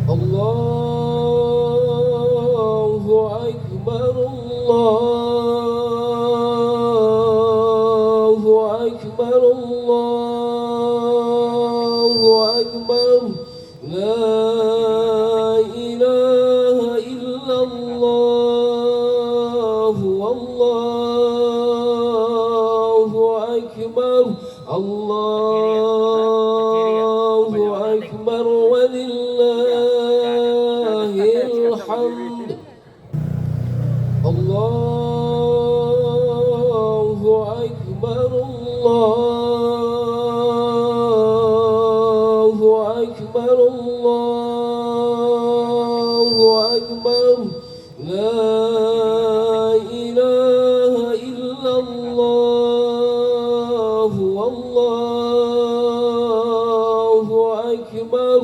الله أكبر الله أكبر الله أكبر لا إله إلا الله والله أكبر الله أكبر ولله الحمد الله أكبر الله أكبر الله أكبر لا إله إلا الله والله أكبر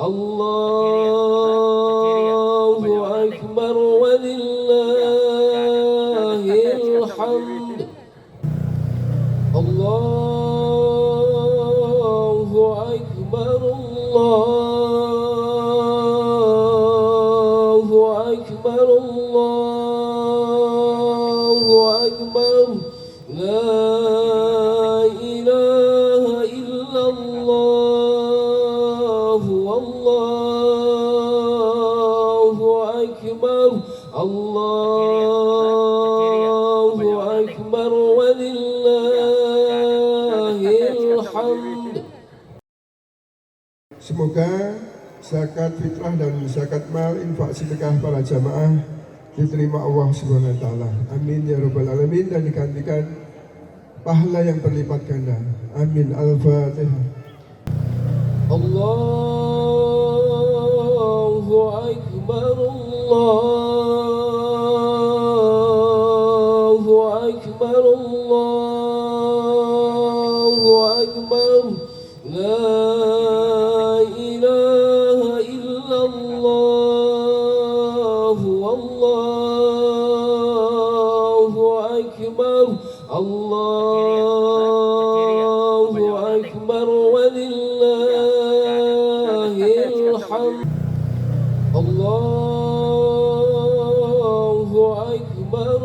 الله أكبر ولله الحمد الله أكبر الله أكبر الله أكبر لا إله إلا الله والله أكبر الله أكبر ولله الحمد. Semoga zakat fitrah dan zakat mal, infak sedekah para jamaah diterima Allah Subhanahu wa taala. Amin ya rabbal alamin, dan digantikan pahala yang berlipat ganda. Amin. Al-Fatihah. Allahu Akbar, Allahu Akbar, Allahu Akbar. La ilaha illallah, wallahu akbar, Allahu akbar, walillahil hamd. Allahu akbar,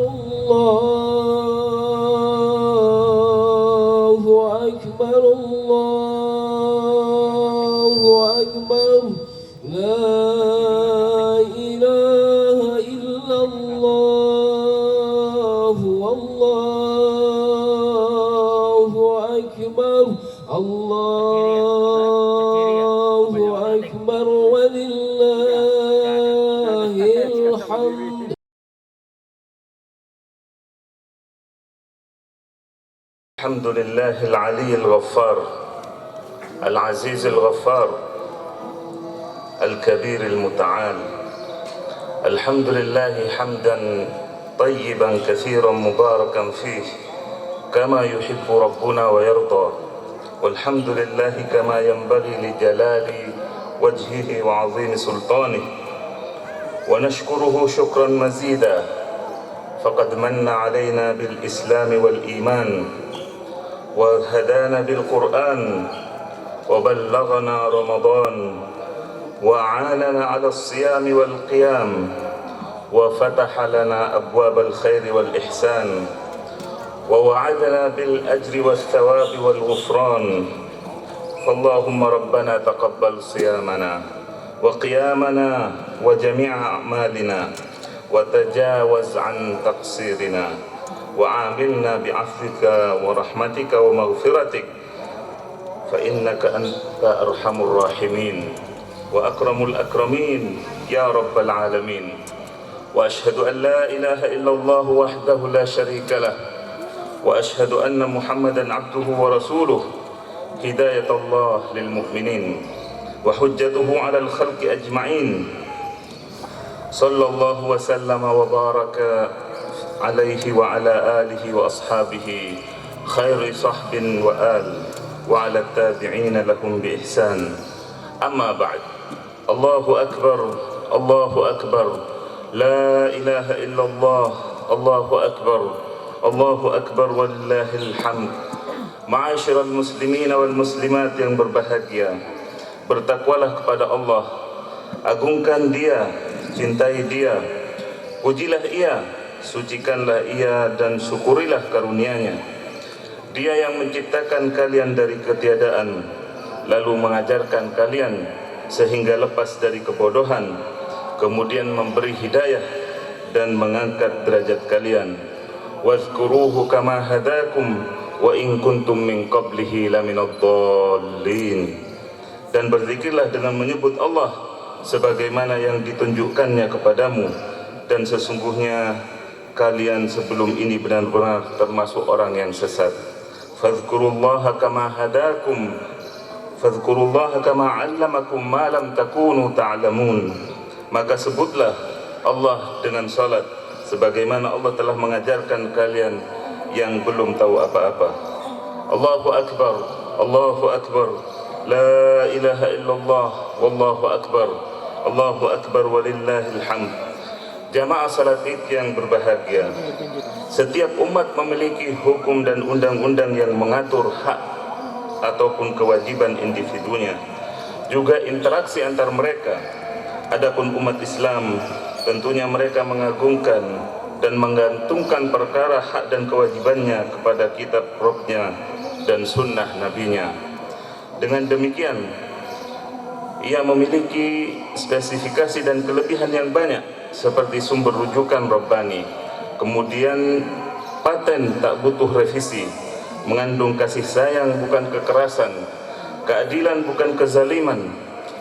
Allahu akbar, Allahu akbar. La ilaha illallah, wallahu akbar, Allahu akbar, walillahil hamd. الحمد لله العلي الغفار العزيز الغفار الكبير المتعال. الحمد لله حمدا طيبا كثيرا مباركا فيه كما يحب ربنا ويرضى، والحمد لله كما ينبغي لجلال وجهه وعظيم سلطانه، ونشكره شكرا مزيدا فقد من علينا بالإسلام والإيمان، وهدانا بالقرآن، وبلغنا رمضان، وأعاننا على الصيام والقيام، وفتح لنا أبواب الخير والإحسان، ووعدنا بالأجر والثواب والغفران. فاللهم ربنا تقبل صيامنا وقيامنا وجميع أعمالنا، وتجاوز عن تقصيرنا، وعاملنا بعفوك ورحمتك ومغفرتك، فإنك أنت أرحم الراحمين وأكرم الأكرمين يا رب العالمين. وأشهد أن لا إله إلا الله وحده لا شريك له، وأشهد أن محمدا عبده ورسوله، هداية الله للمؤمنين وحجته على الخلق أجمعين. صلى الله وسلم وبارك عليه وعلى آله وأصحابه خير صحب وآل، وعلى التابعين لهم بإحسان. أما بعد، الله أكبر، الله أكبر، لا إله إلا الله، الله أكبر، الله أكبر ولله الحمد. Ma'asyiral muslimin wal muslimat yang berbahagia, bertakwalah kepada Allah agungkan Dia, cintai Dia, pujilah Ia, sucikanlah Ia dan syukurilah karunia-Nya. Dia yang menciptakan kalian dari ketiadaan, lalu mengajarkan kalian sehingga lepas dari kebodohan, kemudian memberi hidayah dan mengangkat derajat kalian. Wazkuruhu kama hadakum wa in kuntum min qablihi laminad dallin. Dan berzikirlah dengan menyebut Allah sebagaimana yang ditunjukkannya kepadamu, dan sesungguhnya kalian sebelum ini benar-benar termasuk orang yang sesat. Fadhkurullaha kama hadakum fadhkurullaha kama 'allamakum ma lam takunu ta'lamun. Maka sebutlah Allah dengan salat sebagaimana Allah telah mengajarkan kalian yang belum tahu apa-apa. Allahu akbar, Allahu akbar, la ilaha illallah, wallahu akbar, Allahu akbar walillahil hamd. Jamaah salat Id yang berbahagia, setiap umat memiliki hukum dan undang-undang yang mengatur hak ataupun kewajiban individunya, juga interaksi antar mereka. Adapun umat Islam, tentunya mereka mengagungkan dan menggantungkan perkara hak dan kewajibannya kepada kitab Rabb-Nya dan sunnah Nabi-Nya. Dengan demikian, ia memiliki spesifikasi dan kelebihan yang banyak, seperti sumber rujukan Rabbani, kemudian paten tak butuh revisi, mengandung kasih sayang bukan kekerasan, keadilan bukan kezaliman,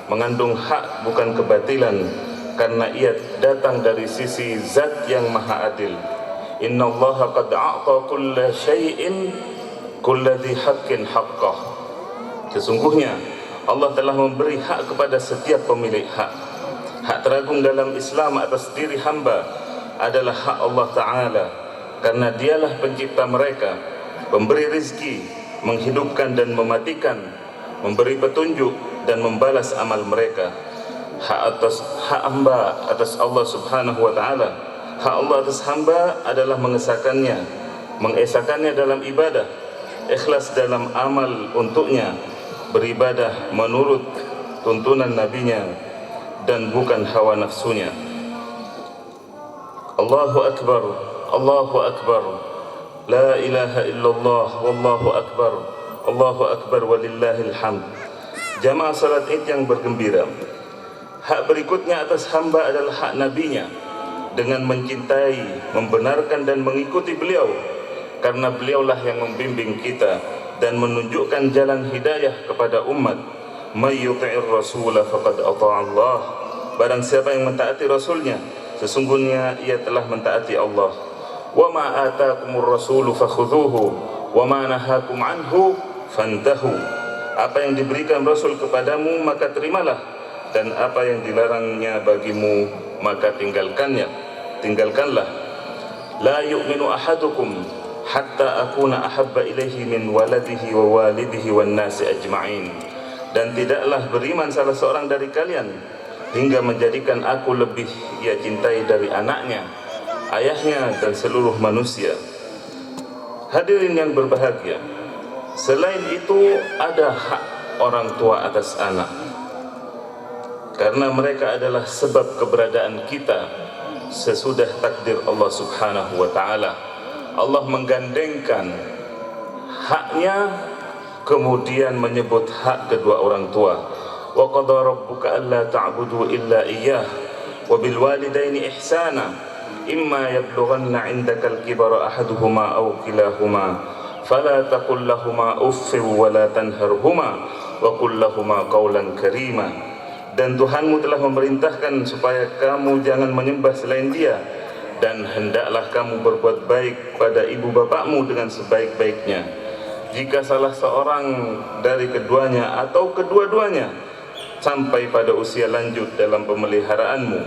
mengandung hak bukan kebatilan, karena ia datang dari sisi zat yang maha adil. Innallaha qad a'ta kulla syai'in kulladhi haqqin haqqah. Sesungguhnya Allah telah memberi hak kepada setiap pemilik hak. Hak teragung dalam Islam atas diri hamba adalah hak Allah Ta'ala, karena Dialah pencipta mereka, pemberi rizki, menghidupkan dan mematikan, memberi petunjuk dan membalas amal mereka. Hak hamba atas Allah Subhanahu wa Ta'ala, hak Allah atas hamba adalah mengesakannya dalam ibadah, ikhlas dalam amal untuknya, beribadah menurut tuntunan Nabi-Nya dan bukan hawa nafsunya. Allahu akbar, Allahu akbar, la ilaha illallah, wallahu akbar, Allahu akbar walillahil hamd. Jamaah salat Id yang bergembira, hak berikutnya atas hamba adalah hak Nabi-Nya, dengan mencintai, membenarkan dan mengikuti beliau, karena beliaulah yang membimbing kita dan menunjukkan jalan hidayah kepada umat. May yuti'ir rasula faqad ata'a Allah. Barang siapa yang mentaati Rasulnya, sesungguhnya ia telah mentaati Allah. Wa ma ataakumur rasulu fakhudhuhu wa ma nahakum anhu fantahu. Apa yang diberikan Rasul kepadamu maka terimalah, dan apa yang dilarangnya bagimu maka tinggalkanlah. La yu'minu ahadukum hatta akuna ahabba ilaihi min waladihi wa walidihi wan nasi ajma'in. Dan tidaklah beriman salah seorang dari kalian hingga menjadikan aku lebih ia cintai dari anaknya, ayahnya dan seluruh manusia. Hadirin yang berbahagia, selain itu ada hak orang tua atas anak, karena mereka adalah sebab keberadaan kita sesudah takdir Allah Subhanahu wa Ta'ala. Allah menggandengkan haknya, kemudian menyebut hak kedua orang tua. Wa qadha rabbuka alla ta'budu illa iyyah wa bil walidaini ihsana imma yablughanna 'indaka al-kibara ahaduhuma aw kilahuma fala taqul lahumā uff wa la tanharhumā wa qul lahumā qawlan karīmā. Dan Tuhanmu telah memerintahkan supaya kamu jangan menyembah selain Dia, dan hendaklah kamu berbuat baik pada ibu bapakmu dengan sebaik-baiknya. Jika salah seorang dari keduanya atau kedua-duanya sampai pada usia lanjut dalam pemeliharaanmu,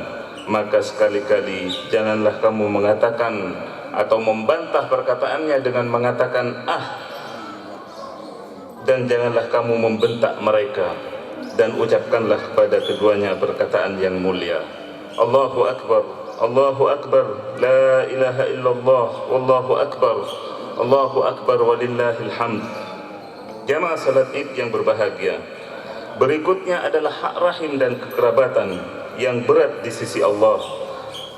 maka sekali-kali janganlah kamu mengatakan atau membantah perkataannya dengan mengatakan dan janganlah kamu membentak mereka, dan ucapkanlah kepada keduanya perkataan yang mulia. Allahu akbar, Allahu akbar, la ilaha illallah, wallahu akbar, Allahu akbar walillahil hamd. Jamaah salat Id yang berbahagia, Berikutnya adalah hak rahim dan kekerabatan yang berat di sisi Allah.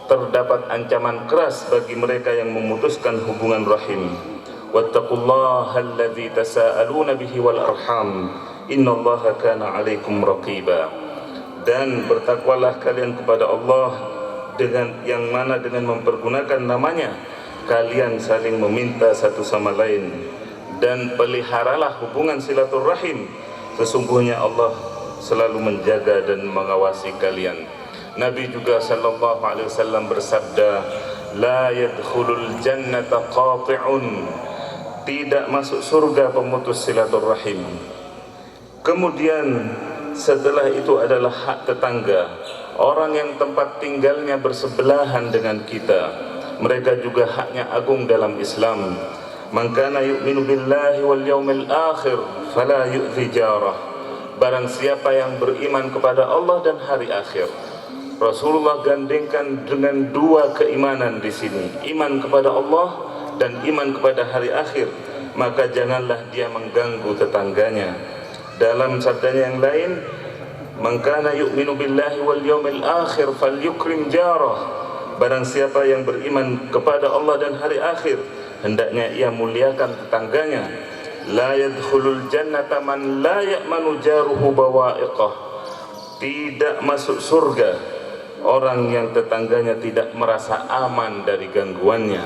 Terdapat ancaman keras bagi mereka yang memutuskan hubungan rahim. Wattaqullaha alladzi tasaaluna bihi wal arham. Innallaha kana 'alaikum raqiba. Dan bertakwalah kalian kepada Allah dengan yang mana dengan mempergunakan namanya kalian saling meminta satu sama lain, dan peliharalah hubungan silaturahim. Sesungguhnya Allah selalu menjaga dan mengawasi kalian. Nabi juga sallallahu alaihi wasallam bersabda, la yadkhulul jannata qati'un, tidak masuk surga pemutus silaturahim. Kemudian setelah itu adalah hak tetangga, orang yang tempat tinggalnya bersebelahan dengan kita. Mereka juga haknya agung dalam Islam. Man kana yu'minu billahi wal yawmil akhir fala yu'zi jarah. Barang siapa yang beriman kepada Allah dan hari akhir. Rasulullah gandengkan dengan dua keimanan di sini, iman kepada Allah dan iman kepada hari akhir. Maka janganlah dia mengganggu tetangganya. Dalam sabdanya yang lain, man kana yu'minu billahi wal yawmil akhir falyukrim jarah. Barang siapa yang beriman kepada Allah dan hari akhir, hendaknya ia muliakan tetangganya. La yadkhulul jannata man la ya'manu jaruhu bawa'iqah. Tidak masuk surga orang yang tetangganya tidak merasa aman dari gangguannya,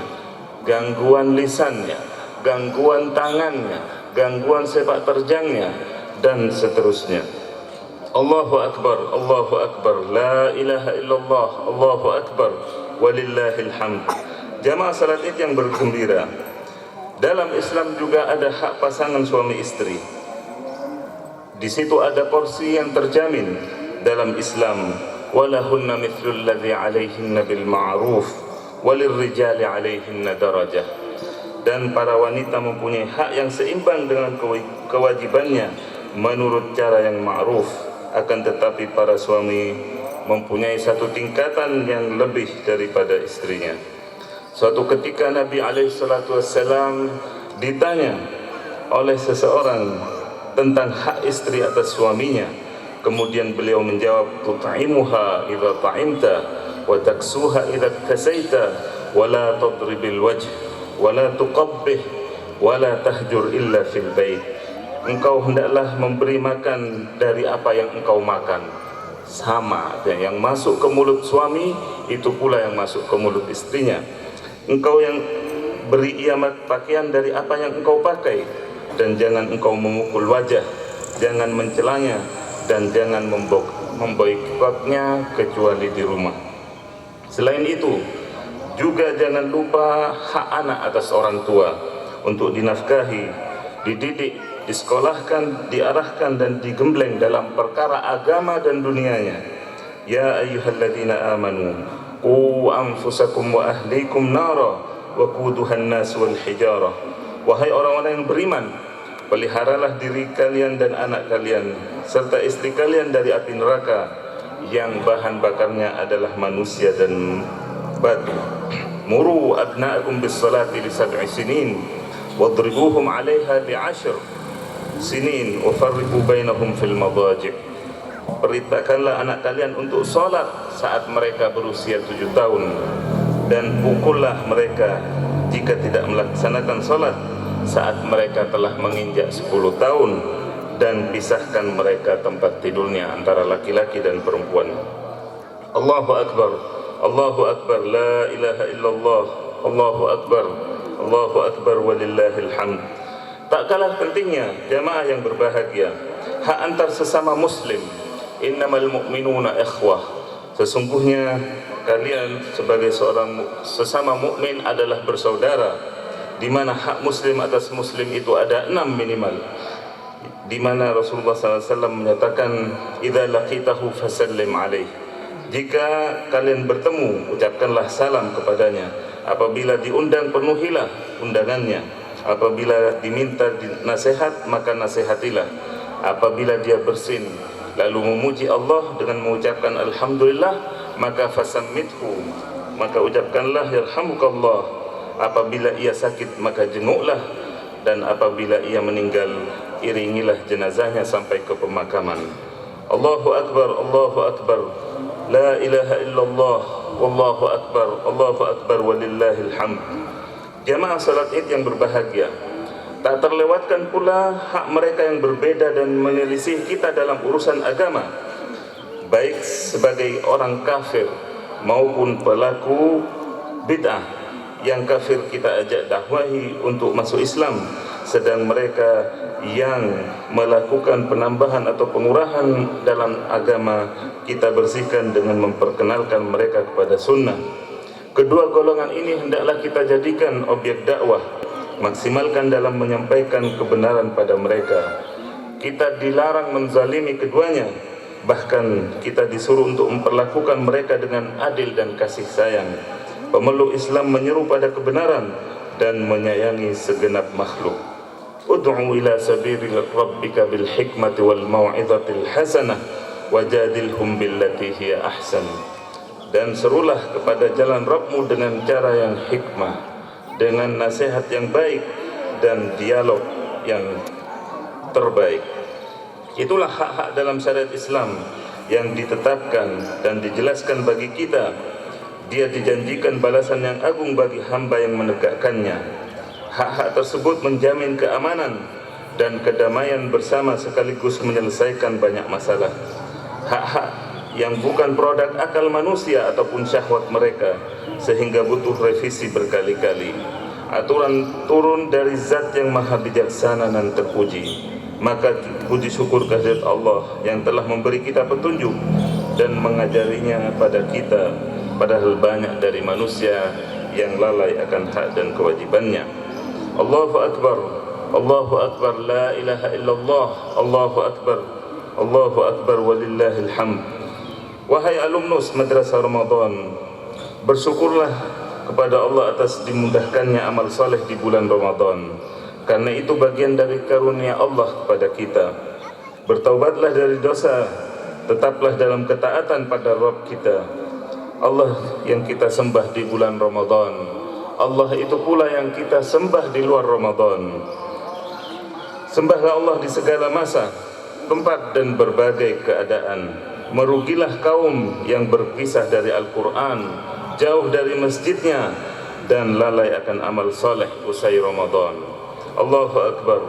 gangguan lisannya, gangguan tangannya, gangguan sepak terjangnya, dan seterusnya. Allahu Akbar, Allahu Akbar, la ilaha illallah, Allahu Akbar, walillahil hamd. Jamaah salat Id yang bergembira, dalam Islam juga ada hak pasangan suami istri. Di situ ada porsi yang terjamin dalam Islam. Walahunna mithlul ladzi 'alaihinna bil ma'ruf walirrijali 'alaihinna darajah. Dan para wanita mempunyai hak yang seimbang dengan kewajibannya menurut cara yang ma'ruf. Akan tetapi para suami mempunyai satu tingkatan yang lebih daripada istrinya. Suatu ketika Nabi SAW ditanya oleh seseorang tentang hak istri atas suaminya. Kemudian beliau menjawab, tut'imuha idza ta'imta wa taksuha idza kasaita wa la tadribil wajh wa la tuqabbih wa la tahjur illa fil bait. Engkau hendaklah memberi makan dari apa yang engkau makan. Sama, yang masuk ke mulut suami itu pula yang masuk ke mulut istrinya. Engkau yang beri ia pakaian dari apa yang engkau pakai, dan jangan engkau memukul wajah, jangan mencelanya, dan jangan memboikotnya kecuali di rumah. Selain itu, juga jangan lupa hak anak atas orang tua untuk dinafkahi, dididik, disekolahkan, diarahkan, dan digembleng dalam perkara agama dan dunianya. Ya ayyuhalladzina amanu qu anfusakum wa ahlikum nara wa quduhan nas wal hijarah. Wahai orang-orang yang beriman, peliharalah diri kalian dan anak kalian serta istri kalian dari api neraka yang bahan bakarnya adalah manusia dan batu. Muru abna'akum bis salati li 7 sinin wadribuhum 'alaiha bi 10 sinin wa farriqu bainahum fil madaji'. Perintahkanlah anak kalian untuk salat saat mereka berusia 7 tahun dan pukullah mereka jika tidak melaksanakan salat saat mereka telah menginjak 10 tahun, dan pisahkan mereka tempat tidurnya antara laki-laki dan perempuan. Allahu Akbar, Allahu Akbar, la ilaha illallah, Allahu Akbar, Allahu Akbar, walillahil hamd. Tak kalah pentingnya jamaah yang berbahagia, hak antar sesama muslim. Innamal mu'minuna ikhwah. Sesungguhnya kalian sebagai seorang sesama mukmin adalah bersaudara, di mana hak muslim atas muslim itu ada 6 minimal. Di mana Rasulullah SAW menyatakan, idza laqitahu fasallim alaih. Jika kalian bertemu, ucapkanlah salam kepadanya. Apabila diundang, penuhilah undangannya. Apabila diminta nasihat, maka nasihatilah. Apabila dia bersin lalu memuji Allah dengan mengucapkan alhamdulillah, maka fasammithu, maka ucapkanlah yarhamukallah. Apabila ia sakit, maka jenguklah. dan apabila ia meninggal, iringilah jenazahnya sampai ke pemakaman. Allahu Akbar, Allahu Akbar, la ilaha illallah, wallahu akbar walillahil hamd. Jamaah salat Id yang berbahagia, tak terlewatkan pula hak mereka yang berbeda dan menyelisih kita dalam urusan agama, baik sebagai orang kafir maupun pelaku bid'ah. Yang kafir kita ajak dakwahi untuk masuk Islam, sedang mereka yang melakukan penambahan atau pengurangan dalam agama kita bersihkan dengan memperkenalkan mereka kepada sunnah. Kedua golongan ini hendaklah kita jadikan objek dakwah, maksimalkan dalam menyampaikan kebenaran pada mereka. Kita dilarang menzalimi keduanya, bahkan kita disuruh untuk memperlakukan mereka dengan adil dan kasih sayang. Pemeluk Islam menyeru pada kebenaran dan menyayangi segenap makhluk. Ud'u ila sabili rabbika bil hikmati wal mau'izatil hasanah wajadilhum billati hiya ahsan. Dan serulah kepada jalan Rabbmu dengan cara yang hikmah, dengan nasihat yang baik dan dialog yang terbaik. Itulah hak-hak dalam syariat Islam yang ditetapkan dan dijelaskan bagi kita. Dia dijanjikan balasan yang agung bagi hamba yang menegakkannya. Hak-hak tersebut menjamin keamanan dan kedamaian bersama sekaligus menyelesaikan banyak masalah. Hak-hak yang bukan produk akal manusia ataupun syahwat mereka, sehingga butuh revisi berkali-kali. Aturan turun dari zat yang maha bijaksana dan terpuji. Maka puji syukur kehadirat Allah yang telah memberi kita petunjuk dan mengajarinya pada kita, padahal banyak dari manusia yang lalai akan hak dan kewajibannya. Allahu Akbar, Allahu Akbar, la ilaha illallah, Allahu Akbar, Allahu Akbar walillahil hamd. Wahai alumnus Madrasah Ramadan, bersyukurlah kepada Allah atas dimudahkannya amal saleh di bulan Ramadan, karena itu bagian dari karunia Allah kepada kita. Bertaubatlah dari dosa, tetaplah dalam ketaatan pada Rabb kita. Allah yang kita sembah di bulan Ramadan, Allah itu pula yang kita sembah di luar Ramadan. Sembahlah Allah di segala masa, tempat dan berbagai keadaan. Merugilah kaum yang berpisah dari Al-Quran, jauh dari masjidnya, dan lalai akan amal saleh usai Ramadan. Allahu Akbar,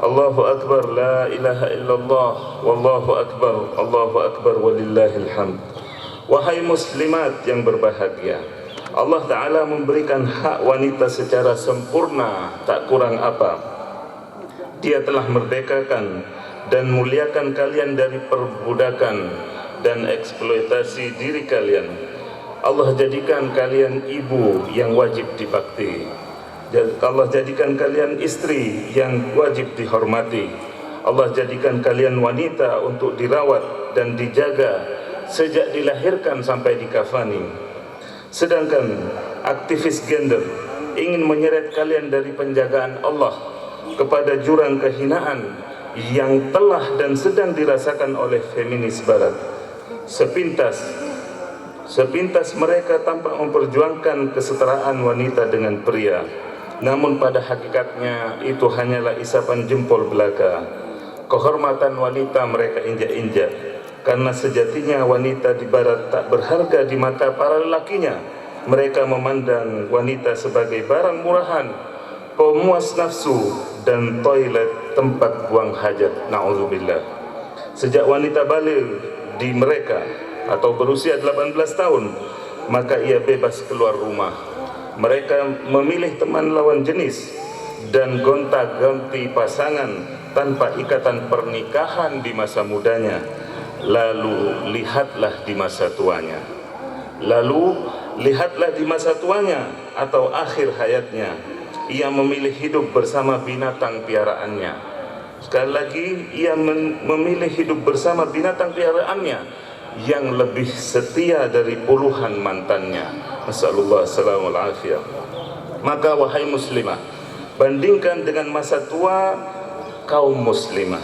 Allahu Akbar, la ilaha illallah, wallahu akbar walillahil hamd. Wahai muslimat yang berbahagia, Allah Ta'ala memberikan hak wanita secara sempurna, tak kurang apa. Dia telah merdekakan dan muliakan kalian dari perbudakan dan eksploitasi diri kalian. Allah jadikan kalian ibu yang wajib dibakti. Allah jadikan kalian istri yang wajib dihormati. Allah jadikan kalian wanita untuk dirawat dan dijaga sejak dilahirkan sampai dikafani. Sedangkan aktivis gender ingin menyeret kalian dari penjagaan Allah kepada jurang kehinaan yang telah dan sedang dirasakan oleh feminis barat. Sepintas mereka tampak memperjuangkan kesetaraan wanita dengan pria, namun pada hakikatnya itu hanyalah isapan jempol belaka. Kehormatan wanita mereka injak-injak, karena sejatinya wanita di barat tak berharga di mata para lelakinya. Mereka memandang wanita sebagai barang murahan, pemuas nafsu, dan toilet tempat buang hajat. Na'udzubillah. Sejak wanita baligh di mereka atau berusia 18 tahun, maka ia bebas keluar rumah. Mereka memilih teman lawan jenis dan gonta-ganti pasangan tanpa ikatan pernikahan di masa mudanya. Lalu lihatlah di masa tuanya. Atau akhir hayatnya, ia memilih hidup bersama binatang piaraannya. Sekali lagi, ia memilih hidup bersama binatang piaraannya yang lebih setia dari puluhan mantannya. Nasallallahu alaihi wasallam. Maka wahai muslimah, bandingkan dengan masa tua kaum muslimah.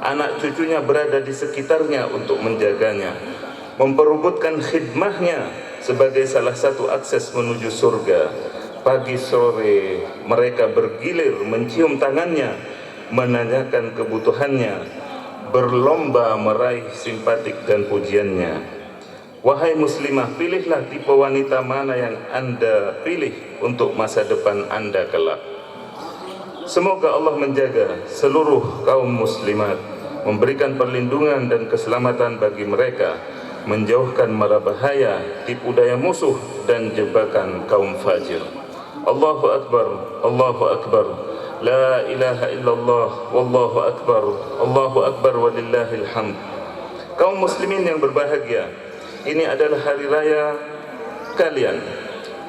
Anak cucunya berada di sekitarnya untuk menjaganya, memperebutkan khidmahnya sebagai salah satu akses menuju surga. pagi sore mereka bergilir mencium tangannya, menanyakan kebutuhannya, berlomba meraih simpatik dan pujiannya. Wahai muslimah, pilihlah tipe wanita mana yang Anda pilih untuk masa depan Anda kelak. Semoga Allah menjaga seluruh kaum muslimat, memberikan perlindungan dan keselamatan bagi mereka, menjauhkan mara bahaya, tipu daya musuh dan jebakan kaum fajir. Allahu Akbar, Allahu Akbar, la ilaha illallah, wallahu akbar, Allahu Akbar walillahil hamd. Kaum muslimin yang berbahagia, ini adalah hari raya kalian.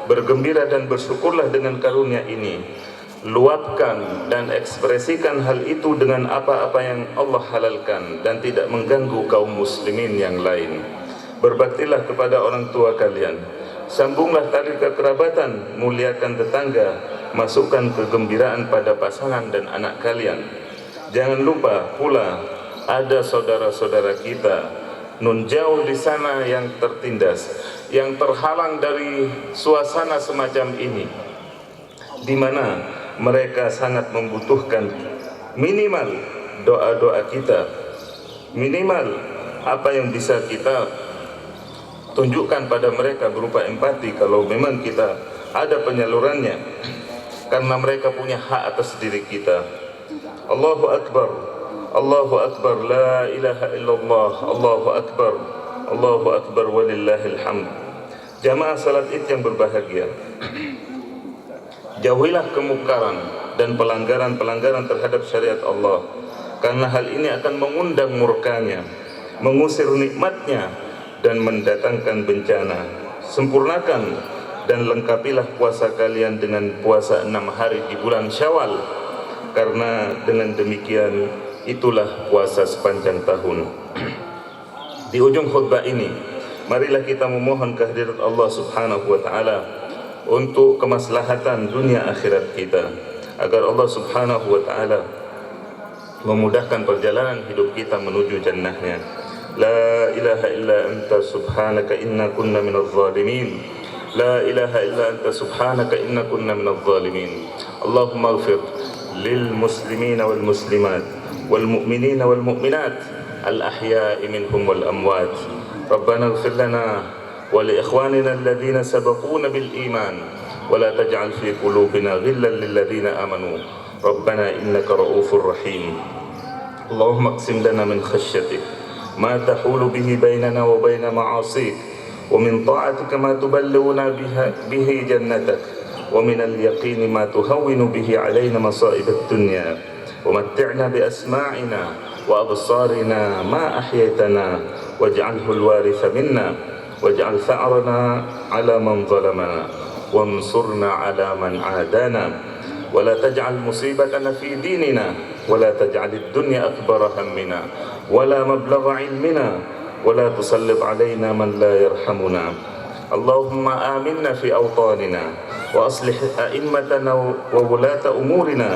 Bergembira dan bersyukurlah dengan karunia ini. Luapkan dan ekspresikan hal itu dengan apa-apa yang Allah halalkan dan tidak mengganggu kaum muslimin yang lain. Berbaktilah kepada orang tua kalian, sambunglah tali kekerabatan, muliakan tetangga, masukkan kegembiraan pada pasangan dan anak kalian. Jangan lupa pula ada saudara-saudara kita nun jauh di sana yang tertindas, yang terhalang dari suasana semacam ini, di mana mereka sangat membutuhkan minimal doa-doa kita, minimal apa yang bisa kita tunjukkan pada mereka berupa empati kalau memang kita ada penyalurannya, karena mereka punya hak atas diri kita. Allahu Akbar, Allahu Akbar, la ilaha illallah, Allahu Akbar, Allahu Akbar walillahil hamd. Jamaah salat Id yang berbahagia, jauhilah kemungkaran dan pelanggaran-pelanggaran terhadap syariat Allah, karena hal ini akan mengundang murkanya, mengusir nikmatnya dan mendatangkan bencana. Sempurnakan dan lengkapilah puasa kalian dengan puasa 6 hari di bulan Syawal, karena dengan demikian itulah puasa sepanjang tahun. Di ujung khutbah ini, marilah kita memohon kehadirat Allah Subhanahu wa taala untuk kemaslahatan dunia akhirat kita, agar Allah Subhanahu wa taala memudahkan perjalanan hidup kita menuju jannahnya. La ilaha illa anta subhanaka inna kunna minadh zalimin. La ilaha illa anta subhanaka inna kunna minadh zalimin. Allahumma ighfir lil muslimina wal muslimat wal mu'minina wal mu'minat al ahya'i minhum wal amwat. Rabbana ighfir lana wa li ikhwanina alladhina sabaquna bil iman wa la taj'al fi qulubina ghillan lil ladzina amanu. Rabbana innaka ra'ufur rahim. Allahumma aqsim lana min khashyatik ما تحول به بيننا وبين معاصيك، ومن طاعتك ما تبلغنا به جنتك، ومن اليقين ما تهون به علينا مصائب الدنيا، ومتعنا بأسماعنا وأبصارنا ما أحييتنا، واجعله الوارث منا، واجعل ثأرنا على من ظلمنا، وانصرنا على من عادانا، ولا تجعل مصيبتنا في ديننا، ولا تجعل الدنيا أكبر همنا ولا مبلغ علمنا، ولا تسلط علينا من لا يرحمنا. اللهم آمنا في أوطاننا، وأصلح أئمتنا وولاة أمورنا،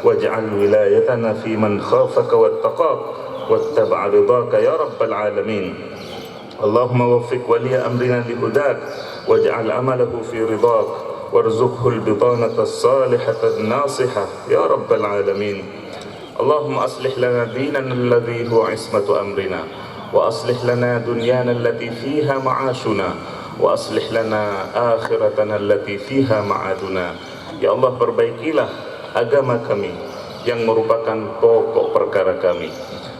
واجعل ولايتنا في من خافك واتقاك واتبع رضاك يا رب العالمين. اللهم وفق ولي أمرنا لهداك، واجعل عمله في رضاك، وارزقه البطانة الصالحة الناصحة يا رب العالمين. اللهم أصلح لنا ديننا الذي هو عصمة أمرنا، وأصلح لنا دنيانا التي فيها معاشنا، وأصلح لنا آخرتنا التي فيها معادنا. Ya Allah, perbaikilah agama kami yang merupakan pokok perkara kami.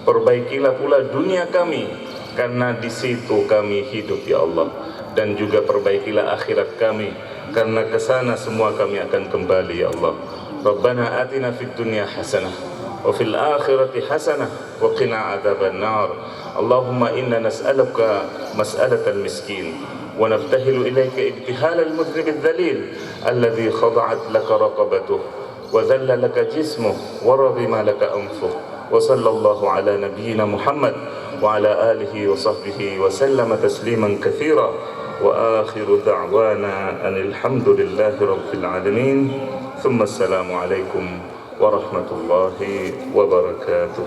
Perbaikilah pula dunia kami, karena di situ kami hidup ya Allah. Dan juga perbaikilah akhirat kami, karena ke sana semua kami akan kembali ya Allah. Rabbana atina fid dunya hasanah وفي الآخرة حسنة وقنا عذاب النار. اللهم إنا نسألك مسألة المسكين، ونبتهل إليك ابتهال المذنب الذليل الذي خضعت لك رقبته وذل لك جسمه ورغم لك أنفه. وصلى الله على نبينا محمد وعلى آله وصحبه وسلم تسليما كثيرا. وآخر دعوانا أن الحمد لله رب العالمين. ثم السلام عليكم ورحمة الله وبركاته.